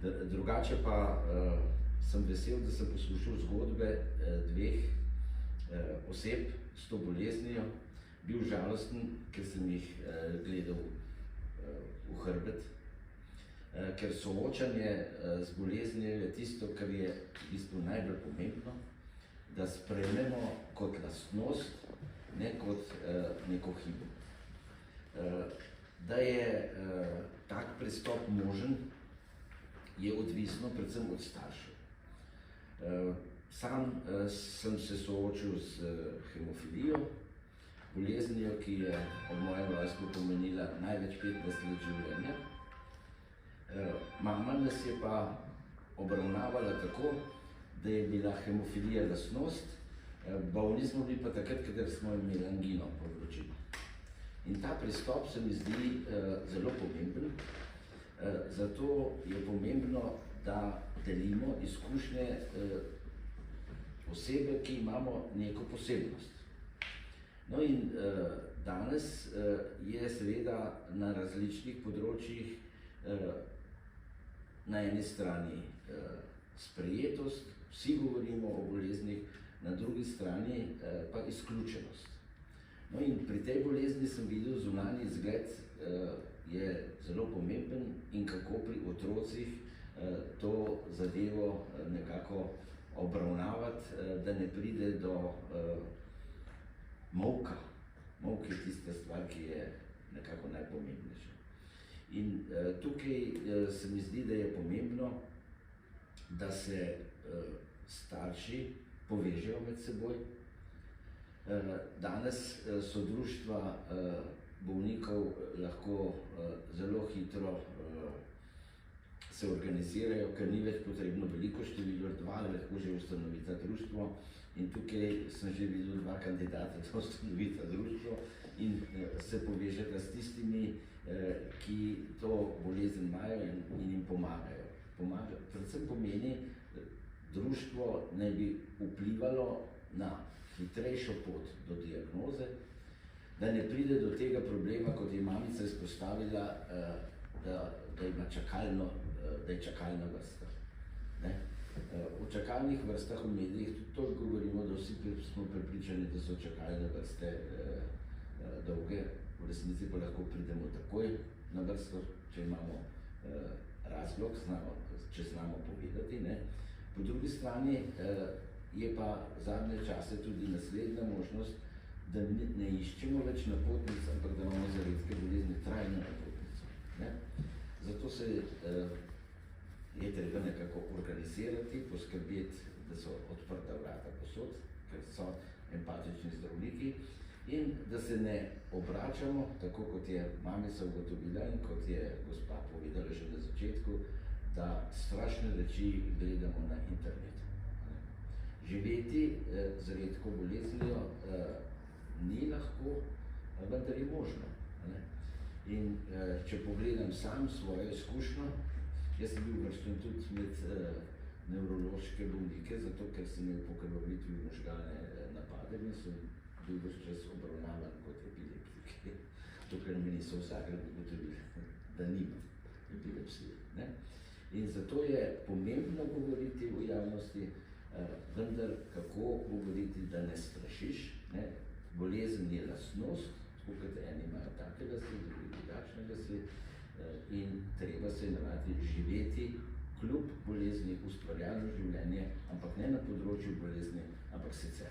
Drugače pa sem vesel, da sem poslušal zgodbe dveh oseb s to boleznijo. Bil žalosten, ker sem jih gledal v hrbet, ker soočanje z boleznijo je tisto, kar je v bistvu najbolj pomembno, da sprejmemo kot lastnost, ne kot neko hibo. Da je tak pristop možen, je odvisno predvsem od staršev. Sam sem se soočil z hemofilijo, boleznijo, ki je ob mojem rojstvu pomenila največ 15 let življenja. Mama nas je pa obravnavala tako, da je bila hemofilija lastnost, bolni smo bili pa takrat, kadar smo imeli angino povzročeno. In ta pristop se mi zdi zelo pomemben, zato je pomembno, da delimo izkušnje osebe, ki imamo neko posebnost. No in danes je seveda na različnih področjih na eni strani sprejetost, vsi govorimo o boleznih, na drugi strani pa izključenost. No in pri tej bolezni sem videl zunanji izgled je zelo pomemben in kako pri otrocih to zadevo nekako obravnavati, da ne pride do molka. Molk je tista stvar, ki je nekako najpomembnejša. In tukaj se mi zdi, da je pomembno, da se starši povežejo med seboj. Danes so društva bolnikov lahko zelo hitro se organizirajo, ker ni več potrebno veliko število, lahko že ustanovita društvo. In tukaj sem že videl dva kandidata, da ustanovita društvo in se povežeta s tistimi, ki to bolezen imajo in jim pomagajo. Predvsem pomeni, društvo naj bi vplivalo na hitrejšo pot do diagnoze, da ne pride do tega problema, kot je mamica izpostavila, da je čakalna vrsta. V čakalnih vrstah v medijih tudi toliko govorimo, da vsi smo prepričani, da so čakalne vrste dolge, v resnici pa lahko pridemo takoj na vrsto, če imamo razlog, če znamo povedati. Po drugi strani je pa zadnje čase tudi naslednja možnost, da ne iščemo več napotnic, ampak da imamo za redke bolezni trajno napotnico. Zato se je treba nekako organizirati, poskrbeti, da so odprta vrata povsod, ker so empatični zdravniki, in da se ne obračamo, tako kot je mamica ugotovila in kot je gospa povedala že na začetku, da strašne reči gledamo na internetu. Živeti z redko boleznijo ni lahko, vendar je možno. In če pogledam sam svojo izkušnjo, jaz sem bil uvrščen tudi med nevrološke bolnike, zato ker sem imel po krvavitvi možgane napade in sem bil ves čas obravnavan kot epileptik. Dokler mi niso vsakrat ugotovili, da nimam epilepsije. In zato je pomembno govoriti v javnosti, vendar kako govoriti, da ne strašiš. Bolezen je lastnost, tako kot eni imajo take lasti, drugi drugačne lasti, in treba se navaditi živeti kljub bolezni, ustvarjalno življenje, ampak ne na področju bolezni, ampak sicer.